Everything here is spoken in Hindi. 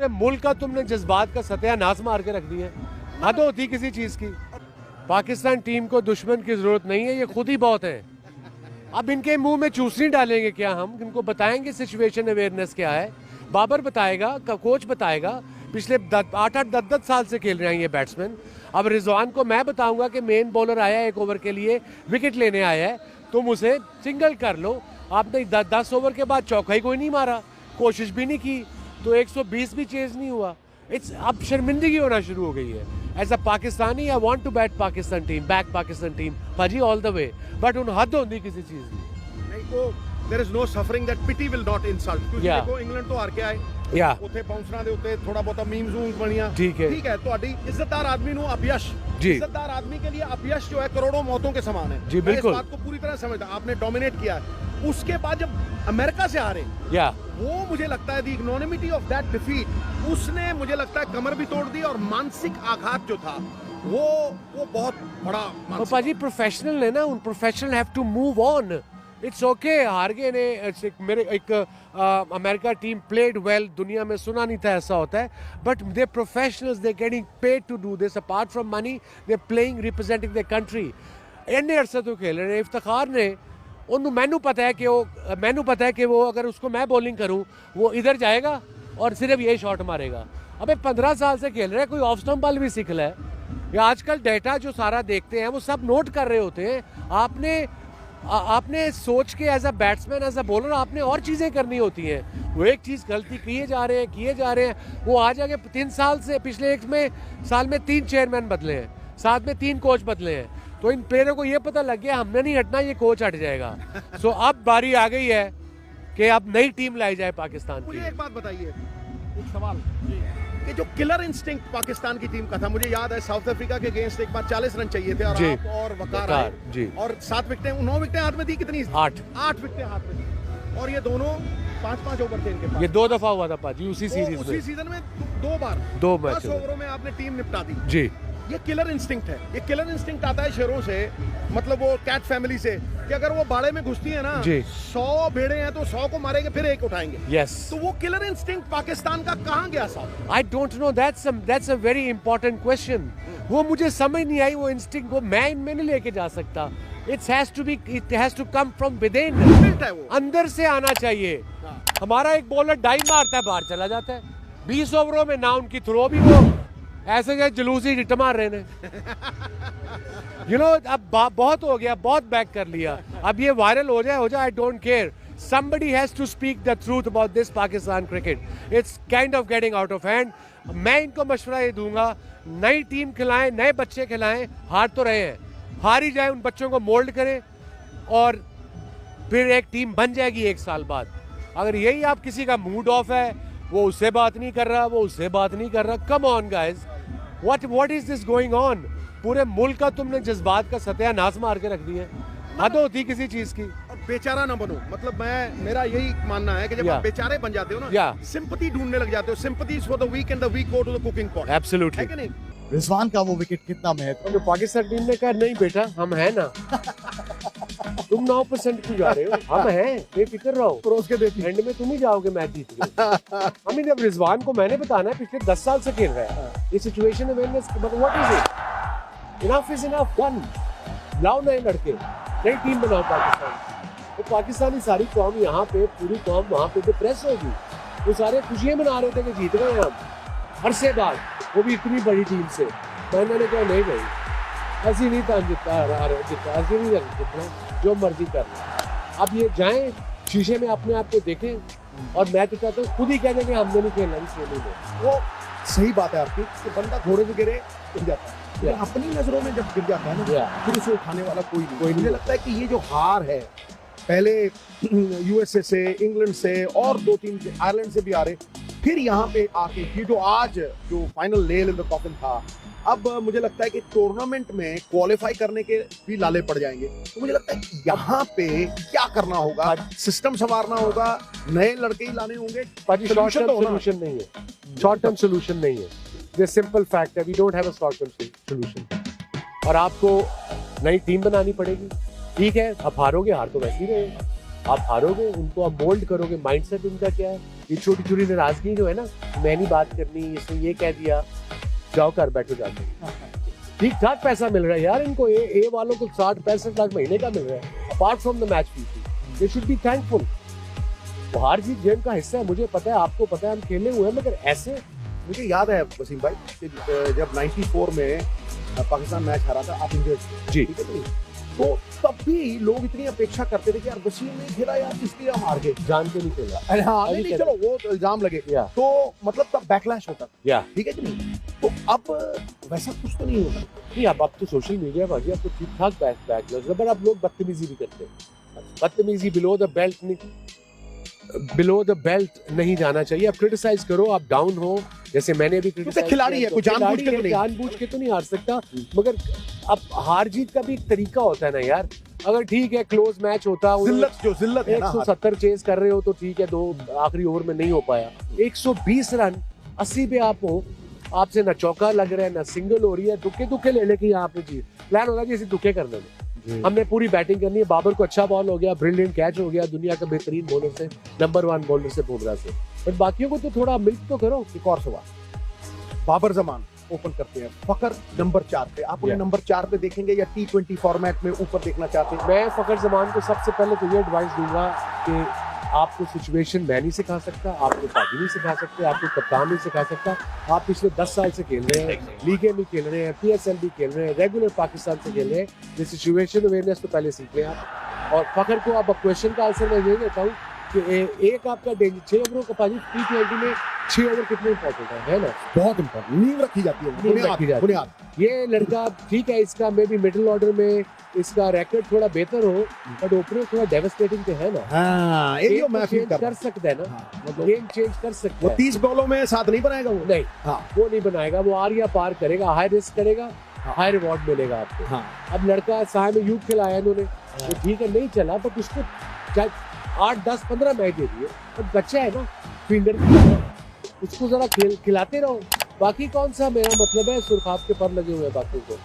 मुल्क का तुमने जज्बात का सत्यानाश मार के रख दिया। हद होती किसी चीज की। पाकिस्तान टीम को दुश्मन की जरूरत नहीं है, ये खुद ही बहुत है। अब इनके मुंह में चूसनी डालेंगे क्या हम? इनको बताएंगे सिचुएशन अवेयरनेस क्या है। बाबर बताएगा, कोच बताएगा। पिछले 8-10 साल से खेल रहे हैं ये बैट्समैन। अब रिजवान को मैं बताऊंगा कि मेन बॉलर आया है 1 ओवर के लिए, विकेट लेने आया है, तुम उसे सिंगल कर लो। आपने 10 ओवर के बाद चौका ही कोई नहीं मारा, कोशिश भी नहीं की, तो 120 भी चेज नहीं हुआ। अब शर्मिंदगी होना शुरू हो गई है। As a Pakistani I want to back Pakistan team, back Pakistan team भाजी ऑल द वे, बट उन हद होती किसी चीज की नहीं को there is no suffering that pity will not insult. क्योंकि देखो इंग्लैंड तो हार के आए या ਉੱਥੇ ਬਾਉਂਸਰਾਂ ਦੇ ਉੱਤੇ ਥੋੜਾ ਬਹੁਤਾ ਮੀਮਸ ਵੂਮਸ ਬਣੀਆਂ। ठीक है ਤੁਹਾਡੀ ਇੱਜ਼ਤਦਾਰ ਆਦमी ਨੂੰ अपयश, जी इज्जतदार आदमी के लिए अपयश जो है करोड़ों मौतों के समान है। जी बिल्कुल, इस बात को पूरी तरह समझता। आपने डोमिनेट किया है, उसके बाद जब अमेरिका से हारे, या वो मुझे लगता है दी इकोनॉमिटी ऑफ दैट डिफीट, उसने मुझे लगता है कमर भी तोड़ दी और मानसिक आघात जो था वो बहुत बड़ा मानसिक। पाजी प्रोफेशनल है ना, उन professional have to move on. It's okay, हार गए ने। मेरे एक अमेरिका टीम प्लेड वेल, दुनिया में सुना नहीं था ऐसा होता है, but they professionals, they getting paid to do this apart from money, they playing representing the country. इन्ने अरसे तो खेल रहे हैं। इफ्तिखार ने उन्होंने मैनू पता है कि वो अगर उसको मैं बॉलिंग करूं वो इधर जाएगा और सिर्फ ये शॉट मारेगा। अबे 15 साल से खेल रहे हैं, कोई ऑफ स्टंप बॉल भी सीख ले। या आजकल डेटा जो सारा देखते हैं वो सब नोट कर रहे होते हैं। आपने सोच के as a batsman, as a bowler आपने और चीज़ें करनी होती हैं। वो एक चीज़ गलती किए जा रहे हैं। वो आ जाके 3 साल से, पिछले एक साल में 3 चेयरमैन बदले हैं, साथ में 3 कोच बदले हैं। तो इन प्लेयरों को ये पता लग गया हमने नहीं हटना, ये कोच हट जाएगा। सो अब बारी आ गई है कि अब नई टीम लाई जाए पाकिस्तान की। मुझे एक बात बताइए, एक सवाल कि जो किलर इंस्टिंक्ट पाकिस्तान की टीम का था, मुझे याद है साउथ अफ्रीका के अगेंस्ट एक बार 40 रन चाहिए थे और आप और वकार आए जी, और 7 विकेटें, 9 विकेटें हाथ में थी। कितनी? 8 विकेटें हाथ में थी और ये दोनों 5-5 ओवर थे इनके पास। ये 2 दफा हुआ था पाजी उसी सीजन में 2 बार 2 10 ओवरों में आपने टीम निपटा दी जी। ये किलर इंस्टिंक्ट है। ये किलर इंस्टिंक्ट आता है शेरों से, मतलब वो कैट फैमिली से, कि अगर वो बाड़े में घुसती है ना, 100 भेड़े हैं तो 100 को मारेंगे फिर एक उठाएंगे। यस, तो वो किलर इंस्टिंक्ट पाकिस्तान का कहां गया साहब? I don't know, that's a very important question. वो मुझे समझ नहीं आई, वो इंस्टिंक्ट को मैं इनमें नहीं लेके जा सकता। It has to come from within, अंदर से आना चाहिए। हमारा एक बॉलर डाई मारता है, बाहर चला जाता है। 20 ओवरों में ना उनकी थ्रो भी वो ऐसे के जुलूस ही रिट मार रहे ने। अब बहुत हो गया, बहुत बैक कर लिया। अब ये वायरल हो जाए, I don't care. Somebody has to speak the truth about this Pakistan cricket. It's kind of getting out of hand. मैं इनको मशवरा ये दूंगा, नई टीम खिलाएं, नए बच्चे खिलाएं। हार तो रहे हैं, हार ही जाए, उन बच्चों को मोल्ड करें और फिर एक टीम बन जाएगी 1 साल बाद। अगर यही आप किसी का मूड ऑफ है, वो उससे बात नहीं कर रहा, वो उससे बात नहीं कर रहा, come on guys, what is this going on? पूरे मुल्क का तुमने जज्बात का सत्यानाश मार के रख दिया। हद होती किसी चीज की। बेचारा ना बनो, मतलब मेरा यही मानना है कि जब आप बेचारे बन जाते हो ना, सिंपैथी ढूंढने लग जाते हो। Sympathy for the weak and the weak go to the cooking pot. Absolutely, है कि नहीं? रिजवान का वो विकेट कितना महत्व? तो पाकिस्तान टीम ने कहा नहीं बेटा हम हैं ना। तुम 9% क्यों जा रहे हो? हम हैं, बेफिक्र रहो। परोस के देखिए, एंड में तुम ही जाओगे मैच जीत के। हमें जब रिजवान को मैंने बताना है, पिछले 10 साल से खेल रहा है ये situation awareness, but what is it? Enough is enough. One लाओ नए लड़के, नई टीम बनाओ पाकिस्तान। तो पाकिस्तानी सारी कौम यहाँ पे, पूरी कौम वहाँ पे डिप्रेस होगी। वो सारे खुशियाँ मना रहे थे कि जीत गए हम अरसे बाद, वो भी इतनी बड़ी टीम से। मैंने कहा नहीं भाई, ऐसी नहीं था जितना ऐसी नहीं जितना, जो मर्जी कर लो। अब ये जाएं शीशे में अपने आप को देखें और मैं तो चाहता हूँ खुद ही कह दें कि हमने नहीं खेलना इस गेम में। वो सही बात है आपकी कि बंदा घोड़े से गिरे गिर जाता है, अपनी नजरों में जब गिर जाता है ना, फिर उसे उठाने वाला कोई नहीं। मुझे लगता है कि ये जो हार है, पहले यूएसए से, इंग्लैंड से और 2-3 आयरलैंड से भी आ रहे, फिर यहाँ पे आके ये जो आज जो final nail in the coffin था, अब मुझे लगता है कि टूर्नामेंट में क्वालिफाई करने के भी लाले पड़ जाएंगे। तो मुझे लगता है कि यहाँ पे क्या करना होगा, सिस्टम संवारना होगा, नए लड़के ही लाने होंगे। शॉर्ट टर्म सोल्यूशन नहीं है, शॉर्ट टर्म सोल्यूशन नहीं है। ये सिंपल फैक्ट है, we don't have a short term solution. और आपको नई टीम बनानी पड़ेगी। ठीक है, आप हारोगे, हार तो वैसे ही रहेगा। आप हारोगे, उनको आप मोल्ड करोगे, माइंडसेट उनका क्या है ये छोटी छोटी नाराजगी जो है ना, मैं नहीं बात करनी, इसने ये कह दिया, जाओ कर बैठो जाके। ठीक ठाक पैसा मिल रहा है यार इनको, ए वालों को 60-65 लाख महीने का मिल रहा है, apart from the match fee. They should be thankful. हार जीत गेम का हिस्सा है, मुझे पता है, आपको पता है, हम खेले हुए हैं, मगर ऐसे। मुझे याद है वसीम भाई कि जब 94 में पाकिस्तान मैच हारा था, आप इंजर्ड थे, जी, ठीक है नहीं? तो तब भी लोग इतनी अपेक्षा करते थे कि यार वसीम नहीं खेला यार, इसलिए हम हार गए, जान के नहीं खेला। अरे हाँ, नहीं चलो वो तो इल्जाम लगे, तो मतलब तब बैकलैश होता, ठीक है कि नहीं? तो अब वैसा कुछ तो नहीं होता नहीं। अब तो सोशल मीडिया भाजी, अब तो ठीक ठाक बैकलैश है, पर अब लोग बदतमीजी भी करते हैं। बदतमीजी बिलो द बेल्ट नहीं जाना चाहिए। आप क्रिटिसाइज करो, आप डाउन हो, जैसे मैंने भी क्रिटिसाइज, खिलाड़ी है, कोई जानबूझ के तो नहीं हार सकता, मगर अब हार जीत का भी एक तरीका होता है ना यार। अगर ठीक है क्लोज मैच होता, जिल्लत है ना, 170 चेज कर रहे हो तो ठीक है, 2 आखिरी ओवर में नहीं हो पाया, 120 रन 80 पे आप हो, आपसे ना चौका लग रहा है ना सिंगल हो रही है, दुखे ले लेके आपने जी प्लान होगा जी, दुखे करने में हमने पूरी बैटिंग करनी है। बाबर को अच्छा बॉल हो गया, ब्रिलियंट कैच हो गया, दुनिया का बेहतरीन बॉलर से, नंबर 1 बॉलर से, बुमराह से, बट बाकियों को तो थोड़ा मिल्क तो करो। एक और सवाल, बाबर जमान ओपन करते हैं, फकर नंबर 4 पे, आप उन्हें नंबर 4 पे देखेंगे या T20 फॉर्मेट में ऊपर देखना चाहते हैं? मैं फकर जमान को सबसे पहले तो ये एडवाइस दूंगा कि आपको सिचुएशन मैं नहीं सिखा सकता, आपको पाजी नहीं सिखा सकते, आपको कप्तान नहीं सिखा सकता। आप पिछले 10 साल से खेल रहे हैं, लीगें भी खेल रहे हैं, PSL भी खेल रहे हैं, रेगुलर पाकिस्तान से खेल रहे हैं, ये सिचुएशन अवेयरनेस तो पहले सीख लें आप। और फकर को आप क्वेश्चन का आंसर मैं ये देता हूँ कि एक आपका 6 ओवरों का पाजी, T20 में 6 ओवर कितने इंपॉर्टेंट है ना, बहुत इंपॉर्टेंट, नींव रखी जाती है, बुनियाद। ये लड़का ठीक है, इसका मे भी मिडिल ऑर्डर में इसका रैकेट थोड़ा बेहतर हो, बट ओपनर थोड़ा डेवास्टेटिंग तो है ना। हाँ, ये मैं फील कर सकता है ना, मतलब गेम चेंज कर सकता है। वो 30 बॉलों में साथ नहीं बनाएगा वो, नहीं, वो नहीं बनाएगा, वो आर या पार करेगा, हाई रिस्क करेगा, हाई रिवॉर्ड मिलेगा आपको। अब लड़का साहब में यूथ खिलाया इन्होंने, वो ठीक है नहीं चला, बट उसको 8, 10, 15 मैच दे दिए, अब बच्चा है ना, फील्डर, उसको जरा खिलाते रहो। बाकी कौन सा मेरा मतलब है, सुरखाब के पर लगे हुए हैं बाकी को।